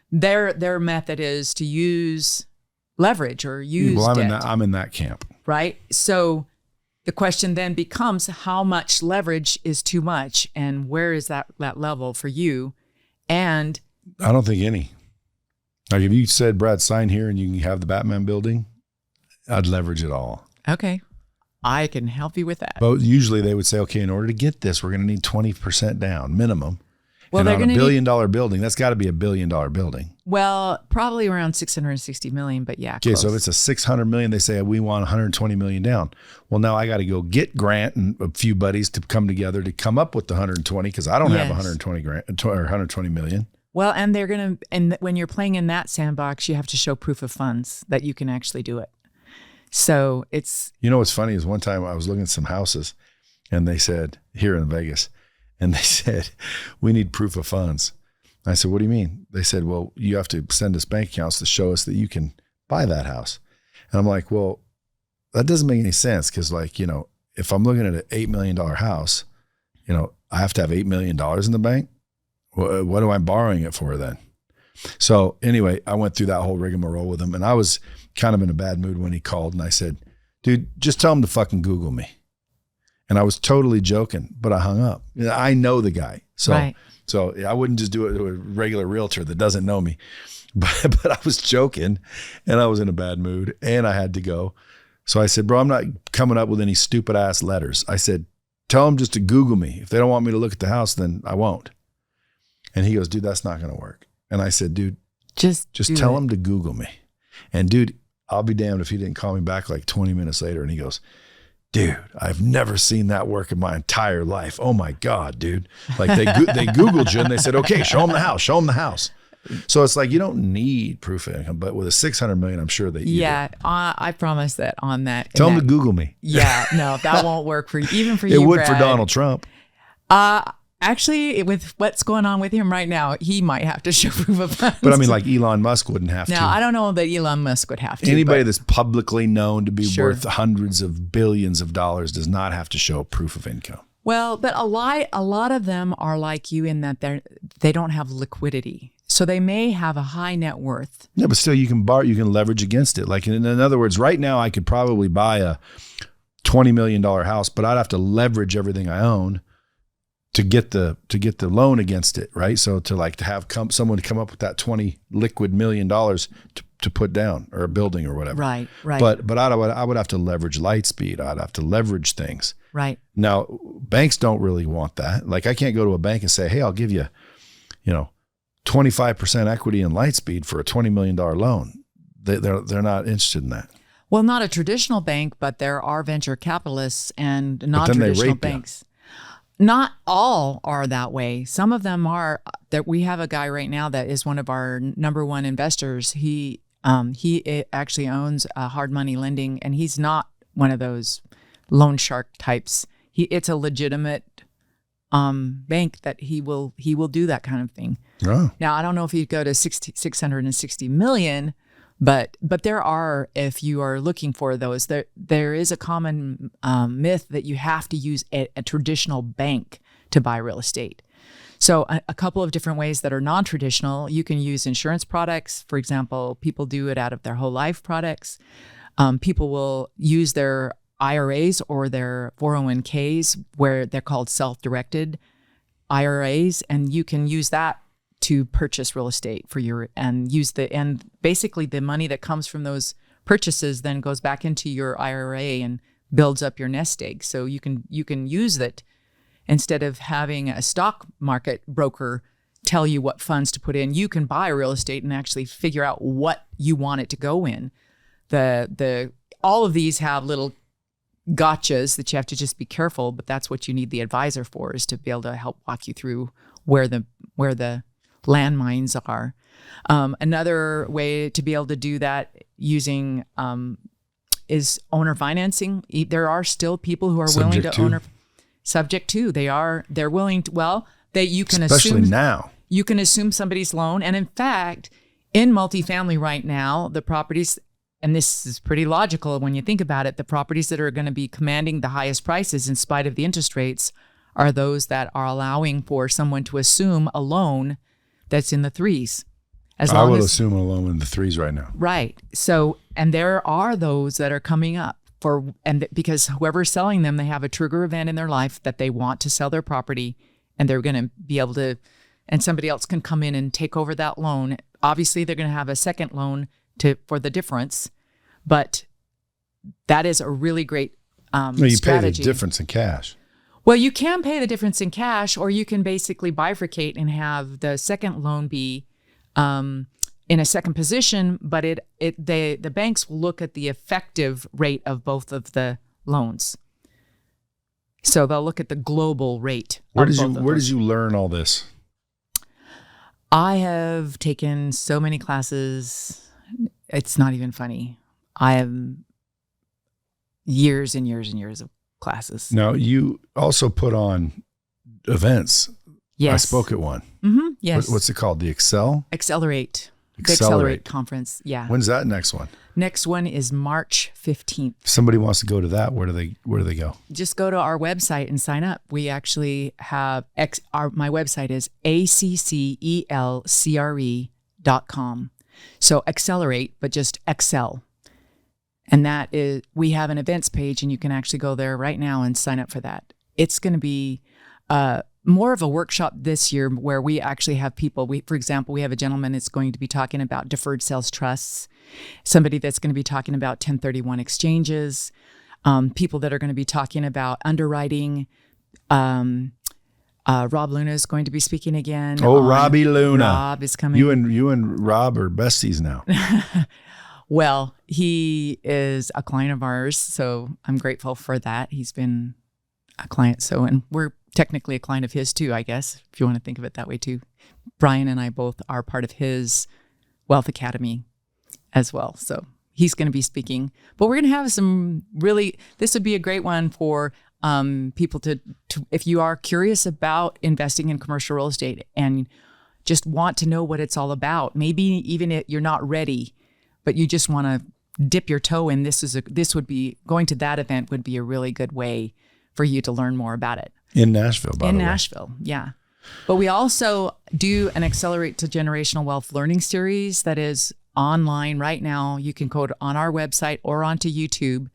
[SPEAKER 1] Their method is to use leverage or use debt.
[SPEAKER 2] I'm in that camp.
[SPEAKER 1] Right? So the question then becomes, how much leverage is too much, and where is that level for you? And
[SPEAKER 2] I don't think any. Like if you said, Brad, sign here and you can have the Batman building, I'd leverage it all.
[SPEAKER 1] Okay. I can help you with that.
[SPEAKER 2] But usually they would say, okay, in order to get this, we're going to need 20% down minimum.
[SPEAKER 1] Well,
[SPEAKER 2] and
[SPEAKER 1] they're
[SPEAKER 2] on $1 billion building, that's got to be $1 billion building.
[SPEAKER 1] Well, probably around 660 million, but yeah.
[SPEAKER 2] Okay,
[SPEAKER 1] close.
[SPEAKER 2] so if it's a 600 million, they say we want 120 million down. Well, now I got to go get Grant and a few buddies to come together to come up with the 120, because I don't have 120 grand or 120 million.
[SPEAKER 1] Well, and when you're playing in that sandbox, you have to show proof of funds that you can actually do it. So it's.
[SPEAKER 2] What's funny is one time I was looking at some houses, and they said here in Vegas. And they said, we need proof of funds. I said, what do you mean? They said, well, you have to send us bank accounts to show us that you can buy that house. And I'm like, well, that doesn't make any sense. Cause if I'm looking at an $8 million house, I have to have $8 million in the bank. What am I borrowing it for then? So anyway, I went through that whole rigmarole with him, and I was kind of in a bad mood when he called, and I said, dude, just tell him to fucking Google me. And I was totally joking, but I hung up. I know the guy. So,
[SPEAKER 1] right.
[SPEAKER 2] So I wouldn't just do it to a regular realtor that doesn't know me, but I was joking, and I was in a bad mood, and I had to go. So I said, bro, I'm not coming up with any stupid ass letters. I said, tell them just to Google me. If they don't want me to look at the house, then I won't. And he goes, dude, that's not going to work. And I said, dude, just tell him to Google me. And dude, I'll be damned if he didn't call me back like 20 minutes later. And he goes, dude, I've never seen that work in my entire life. Oh my God, dude. Like they Googled you and they said, okay, show them the house. So it's like, you don't need proof of income, but with a 600 million, I'm sure that you do.
[SPEAKER 1] I promise that on that.
[SPEAKER 2] Tell them to Google me.
[SPEAKER 1] Yeah, no, that won't work for you, even for you,
[SPEAKER 2] It would
[SPEAKER 1] Brad.
[SPEAKER 2] for Donald Trump.
[SPEAKER 1] Actually, with what's going on with him right now, he might have to show proof of funds.
[SPEAKER 2] But I mean, like Elon Musk wouldn't have to.
[SPEAKER 1] Now, I don't know that Elon Musk would have to.
[SPEAKER 2] Anybody that's publicly known to be worth hundreds of billions of dollars does not have to show proof of income.
[SPEAKER 1] Well, but a lot of them are like you in that they don't have liquidity. So they may have a high net worth.
[SPEAKER 2] Yeah, but still you can leverage against it. Like in other words, right now I could probably buy a $20 million house, but I'd have to leverage everything I own to get the loan against it, right? So to have someone to come up with that $20 liquid million to put down, or a building or whatever.
[SPEAKER 1] Right.
[SPEAKER 2] But I would have to leverage Lightspeed. I'd have to leverage things.
[SPEAKER 1] Right.
[SPEAKER 2] Now, banks don't really want that. Like I can't go to a bank and say, hey, I'll give you, 25% equity in Lightspeed for a $20 million loan. They're not interested in that.
[SPEAKER 1] Well, not a traditional bank, but there are venture capitalists and non-traditional banks. Not all are that way. Some of them are. That we have a guy right now that is one of our number one investors. He actually owns hard money lending, and he's not one of those loan shark types. It's a legitimate bank that he will do that kind of thing.
[SPEAKER 2] Oh.
[SPEAKER 1] Now, I don't know if he'd go to 660 million, but there are, if you are looking for those, there is a common myth that you have to use a traditional bank to buy real estate. So a couple of different ways that are non-traditional. You can use insurance products. For example, people do it out of their whole life products. People will use their IRAs or their 401ks, where they're called self-directed IRAs, and you can use that to purchase real estate and basically the money that comes from those purchases then goes back into your IRA and builds up your nest egg. So you can use that instead of having a stock market broker tell you what funds to put in. You can buy real estate and actually figure out what you want it to go in. All of these have little gotchas that you have to just be careful, but that's what you need the advisor for, is to be able to help walk you through where the landmines are. Another way to be able to do that using is owner financing. There are still people who are willing to owner subject to. They're willing to. You can
[SPEAKER 2] especially
[SPEAKER 1] assume
[SPEAKER 2] now.
[SPEAKER 1] You can assume somebody's loan, and in fact, in multifamily right now, the properties. And this is pretty logical when you think about it. The properties that are going to be commanding the highest prices in spite of the interest rates are those that are allowing for someone to assume a loan that's in the 3s.
[SPEAKER 2] I would assume a loan in the 3s right now.
[SPEAKER 1] Right. So, and there are those that are coming up because whoever's selling them, they have a trigger event in their life that they want to sell their property, and they're going to be able to, and somebody else can come in and take over that loan. Obviously, they're going to have a second loan for the difference, but that is a really great
[SPEAKER 2] you
[SPEAKER 1] strategy.
[SPEAKER 2] pay the difference in cash.
[SPEAKER 1] Well, you can pay the difference in cash, or you can basically bifurcate and have the second loan be in a second position, but the banks will look at the effective rate of both of the loans. So they'll look at the global rate.
[SPEAKER 2] Where did you learn all this?
[SPEAKER 1] I have taken so many classes. It's not even funny. I have years and years and years of classes.
[SPEAKER 2] Now, you also put on events.
[SPEAKER 1] Yes.
[SPEAKER 2] I spoke at one.
[SPEAKER 1] Mm-hmm. Yes.
[SPEAKER 2] What's it called? The
[SPEAKER 1] Accelerate. The Accelerate conference. Yeah.
[SPEAKER 2] When's that next one?
[SPEAKER 1] Next one is March 15th.
[SPEAKER 2] If somebody wants to go to that, where do they go?
[SPEAKER 1] Just go to our website and sign up. We actually have my website is accelcre.com. So Accelerate, but just Accel. And that is, we have an events page, and you can actually go there right now and sign up for that. It's going to be more of a workshop this year where we actually have people. For example, we have a gentleman that's going to be talking about deferred sales trusts, somebody that's going to be talking about 1031 exchanges, people that are going to be talking about underwriting. Rob Luna is going to be speaking again.
[SPEAKER 2] Oh, Robbie Luna.
[SPEAKER 1] Rob is coming.
[SPEAKER 2] You and Rob are besties now.
[SPEAKER 1] Well, he is a client of ours, so I'm grateful for that. He's been a client, and we're technically a client of his too, I guess, if you want to think of it that way too. Brian and I both are part of his Wealth Academy as well. So he's going to be speaking, but we're going to have this would be a great one for people to, if you are curious about investing in commercial real estate and just want to know what it's all about. Maybe even if you're not ready, but you just want to dip your toe in. Going to that event would be a really good way for you to learn more about it.
[SPEAKER 2] In Nashville, by the way.
[SPEAKER 1] In Nashville, yeah. But we also do an Accelerate to Generational Wealth learning series that is online right now. You can go on our website or onto YouTube.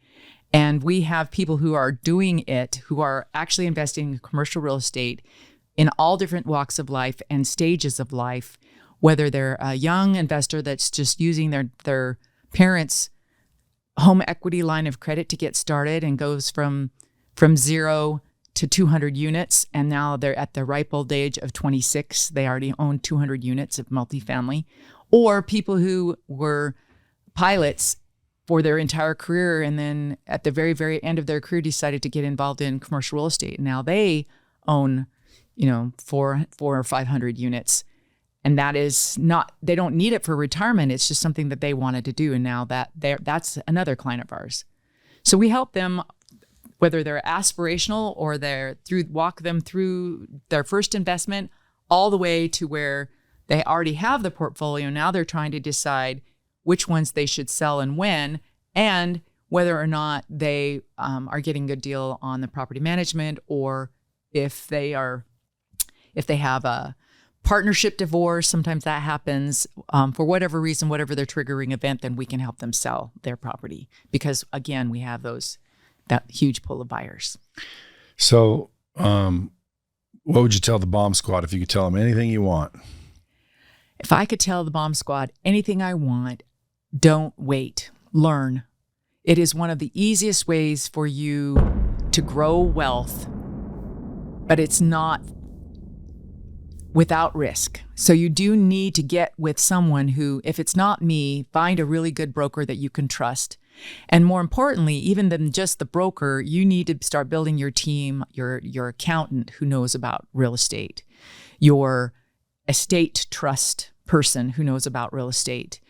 [SPEAKER 1] And we have people who are doing it, who are actually investing in commercial real estate in all different walks of life and stages of life, whether they're a young investor that's just using their parents' home equity line of credit to get started and goes from 0 to 200 units, and now they're at the ripe old age of 26. They already own 200 units of multifamily, or people who were pilots for their entire career and then at the very, very end of their career decided to get involved in commercial real estate. Now they own, 400 or 500 units. And that is not, they don't need it for retirement. It's just something that they wanted to do. And now that's another client of ours. So we help them whether they're aspirational or walk them through their first investment all the way to where they already have the portfolio. Now they're trying to decide which ones they should sell and when, and whether or not they are getting a good deal on the property management, or if they have a partnership divorce. Sometimes that happens for whatever reason, whatever their triggering event, then we can help them sell their property, because again, we have that huge pool of buyers.
[SPEAKER 2] So what would you tell the bomb squad if you could tell them anything you want?
[SPEAKER 1] If I could tell the bomb squad anything I want, don't wait, learn. It is one of the easiest ways for you to grow wealth, but it's not without risk. So you do need to get with someone who, if it's not me, find a really good broker that you can trust. And more importantly, even than just the broker, you need to start building your team, your accountant who knows about real estate, your estate trust person who knows about real estate,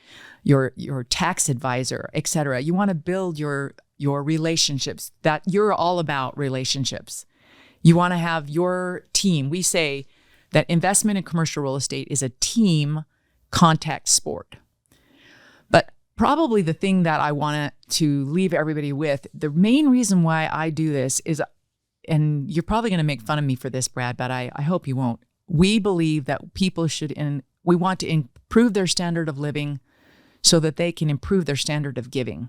[SPEAKER 1] your tax advisor, et cetera. You want to build your relationships. That you're all about relationships. You want to have your team. We say that investment in commercial real estate is a team contact sport. But probably the thing that I want to leave everybody with, the main reason why I do this is, and you're probably going to make fun of me for this, Brad, but I hope you won't. We believe that people we want to improve their standard of living so that they can improve their standard of giving.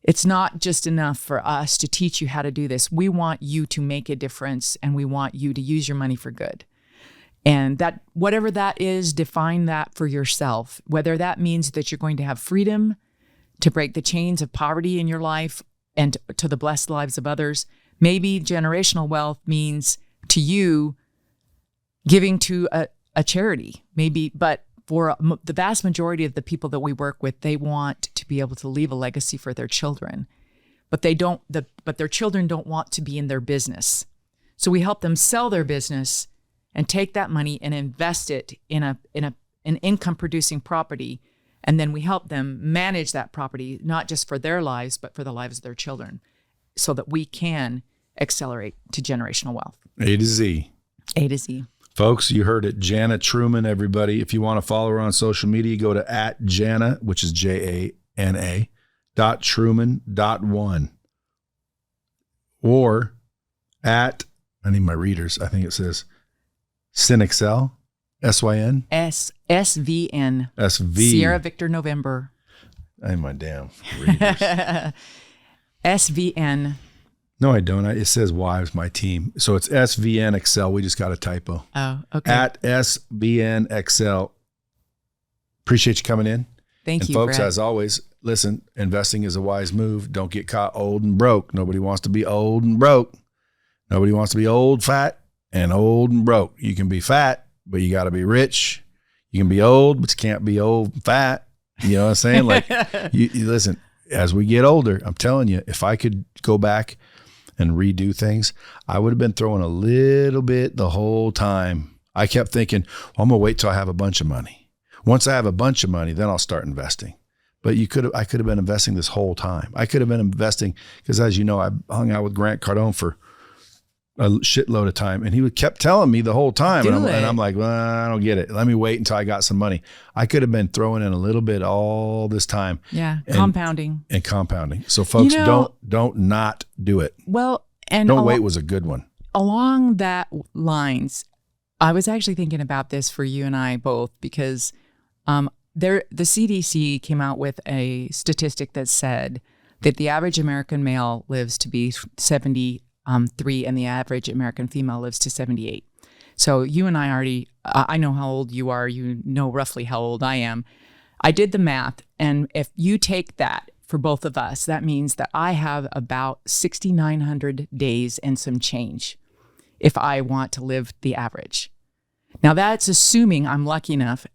[SPEAKER 1] It's not just enough for us to teach you how to do this. We want you to make a difference, and we want you to use your money for good. And that, whatever that is, define that for yourself. Whether that means that you're going to have freedom to break the chains of poverty in your life and to the blessed lives of others. Maybe generational wealth means to you giving to a charity, maybe, but for the vast majority of the people that we work with, they want to be able to leave a legacy for their children, but but their children don't want to be in their business. So we help them sell their business and take that money and invest it in an income producing property. And then we help them manage that property, not just for their lives, but for the lives of their children, so that we can accelerate to generational wealth.
[SPEAKER 2] A to Z.
[SPEAKER 1] A to Z.
[SPEAKER 2] Folks, you heard it. Jana Truman, everybody. If you want to follow her on social media, go to @Jana, which is JANA, .Truman.1. Or I need my readers. I think it says Accel, SYN.
[SPEAKER 1] SVN.
[SPEAKER 2] SV.
[SPEAKER 1] Sierra Victor November.
[SPEAKER 2] I need my damn readers.
[SPEAKER 1] SVN.
[SPEAKER 2] No, I don't. It says Y is my team. So it's SVN Accel. We just got a typo.
[SPEAKER 1] Oh, okay.
[SPEAKER 2] @SVN Accel. Appreciate you coming in.
[SPEAKER 1] Thank you,
[SPEAKER 2] folks,
[SPEAKER 1] Brad.
[SPEAKER 2] as always, listen, investing is a wise move. Don't get caught old and broke. Nobody wants to be old and broke. Nobody wants to be old, fat, and old and broke. You can be fat, but you got to be rich. You can be old, but you can't be old and fat. You know what I'm saying? Like, you listen, as we get older, I'm telling you, if I could go back and redo things, I would have been throwing a little bit the whole time. I kept thinking, well, I'm going to wait till I have a bunch of money. Once I have a bunch of money, then I'll start investing. But I could have been investing this whole time. I could have been investing because, as you know, I hung out with Grant Cardone for a shitload of time, and he kept telling me the whole time, and I'm like, well, I don't get it. Let me wait until I got some money. I could have been throwing in a little bit all this time.
[SPEAKER 1] Yeah, compounding.
[SPEAKER 2] So folks, don't not do it.
[SPEAKER 1] Well, and
[SPEAKER 2] don't wait was a good one.
[SPEAKER 1] Along that lines, I was actually thinking about this for you and I both, because the CDC came out with a statistic that said that the average American male lives to be 73, and the average American female lives to 78. So you and I I know how old you are. You know roughly how old I am. I did the math, and if you take that for both of us, that means that I have about 6,900 days and some change if I want to live the average. Now that's assuming I'm lucky enough.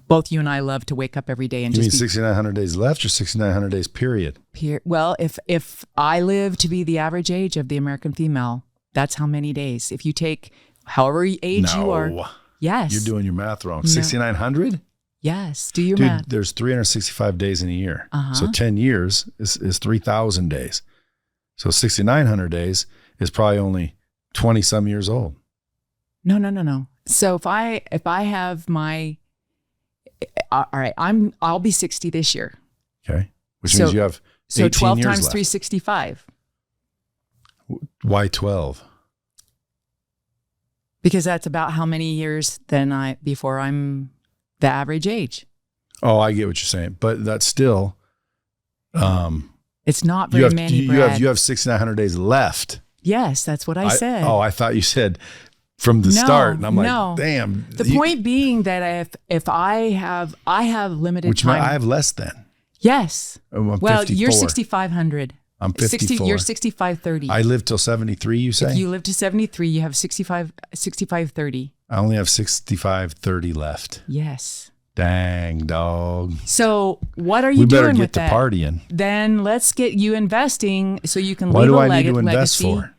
[SPEAKER 1] Both you and I love to wake up every day and
[SPEAKER 2] you mean 6,900 days left or 6,900 days period?
[SPEAKER 1] Well, if I live to be the average age of the American female, that's how many days. If you take however age you are. Yes.
[SPEAKER 2] You're doing your math wrong. 6,900?
[SPEAKER 1] Yes. Do your math.
[SPEAKER 2] There's 365 days in a year. So 10 years is 3,000 days. So 6,900 days is probably only 20 some years old.
[SPEAKER 1] No. So if I have my, all right, I'll be 60 this year.
[SPEAKER 2] Okay. Which means you have 18
[SPEAKER 1] 12
[SPEAKER 2] years
[SPEAKER 1] times
[SPEAKER 2] left.
[SPEAKER 1] 365.
[SPEAKER 2] Why 12?
[SPEAKER 1] Because that's about how many years before I'm the average age.
[SPEAKER 2] Oh, I get what you're saying, but that's still,
[SPEAKER 1] it's not very many, Brad.
[SPEAKER 2] You have 6,900 days left.
[SPEAKER 1] Yes, that's what I said.
[SPEAKER 2] I thought you said from the start, and I'm like, damn.
[SPEAKER 1] The point being that if I have limited
[SPEAKER 2] which
[SPEAKER 1] time,
[SPEAKER 2] I have less than.
[SPEAKER 1] Yes.
[SPEAKER 2] I'm
[SPEAKER 1] well,
[SPEAKER 2] 54.
[SPEAKER 1] you're 6,500.
[SPEAKER 2] I'm 54.
[SPEAKER 1] You're 6,530.
[SPEAKER 2] I live till 73. You say?
[SPEAKER 1] If you live to 73, you have 6,530.
[SPEAKER 2] I only have 6,530 left.
[SPEAKER 1] Yes.
[SPEAKER 2] Dang, dog.
[SPEAKER 1] So what are you doing with that?
[SPEAKER 2] We better get to partying.
[SPEAKER 1] Then let's get you investing so you can
[SPEAKER 2] leave a legacy. What do I need to
[SPEAKER 1] invest
[SPEAKER 2] for?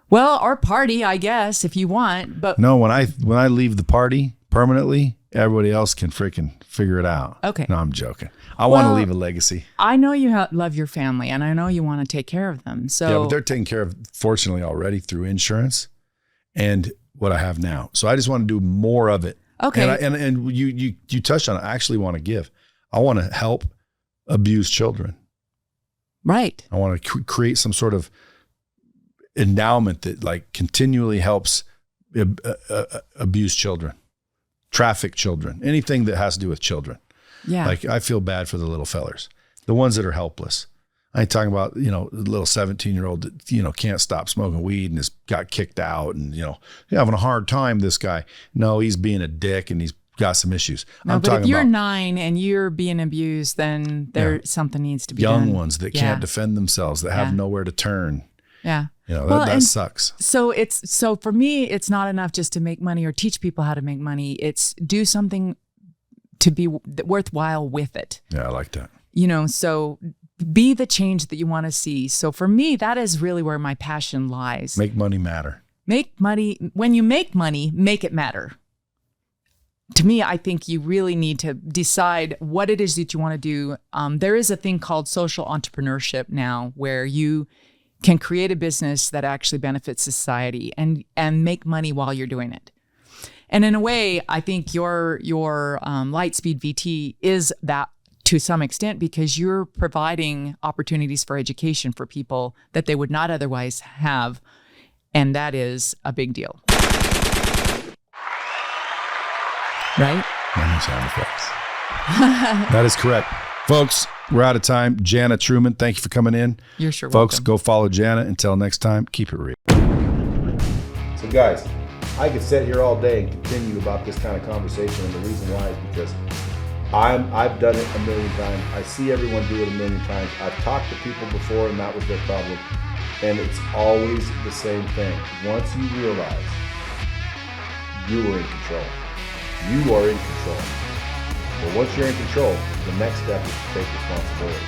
[SPEAKER 1] Well, our party, I guess, if you want. But
[SPEAKER 2] no, when I leave the party permanently, everybody else can freaking figure it out.
[SPEAKER 1] Okay.
[SPEAKER 2] No, I'm joking. I want to leave a legacy.
[SPEAKER 1] I know you love your family, and I know you want to take care of them. So
[SPEAKER 2] yeah, but they're taken care of, fortunately, already through insurance and what I have now. So I just want to do more of it.
[SPEAKER 1] Okay.
[SPEAKER 2] And you touched on it. I actually want to give. I want to help abused children.
[SPEAKER 1] Right.
[SPEAKER 2] I want to create some sort of endowment that like continually helps abused children, trafficked children, anything that has to do with children.
[SPEAKER 1] Yeah.
[SPEAKER 2] Like I feel bad for the little fellers, the ones that are helpless. I ain't talking about, the little 17-year-old that, can't stop smoking weed and has got kicked out and, having a hard time, this guy. No, he's being a dick and he's got some issues.
[SPEAKER 1] No, but if you're 9 and you're being abused, then something needs to be done.
[SPEAKER 2] Young ones that can't defend themselves, that have nowhere to turn.
[SPEAKER 1] Yeah.
[SPEAKER 2] That sucks.
[SPEAKER 1] So for me, it's not enough just to make money or teach people how to make money. It's do something to be worthwhile with it.
[SPEAKER 2] Yeah, I like that.
[SPEAKER 1] So be the change that you want to see. So for me, that is really where my passion lies.
[SPEAKER 2] Make money matter.
[SPEAKER 1] Make money. When you make money, make it matter. To me, I think you really need to decide what it is that you want to do. There is a thing called social entrepreneurship now where you can create a business that actually benefits society and make money while you're doing it. And in a way, I think your Lightspeed VT is that to some extent because you're providing opportunities for education for people that they would not otherwise have. And that is a big deal. Right?
[SPEAKER 2] Sound effects. That is correct. Folks, we're out of time. Jana Truman, thank you for coming in.
[SPEAKER 1] You're sure
[SPEAKER 2] Folks,
[SPEAKER 1] welcome.
[SPEAKER 2] go follow Jana. Until next time, keep it real. So guys, I could sit here all day and continue about this kind of conversation, and the reason why is because I've done it a million times. I see everyone do it a million times. I've talked to people before and that was their problem. And it's always the same thing. Once you realize you are in control, you are in control. But once you're in control, the next step is to take responsibility.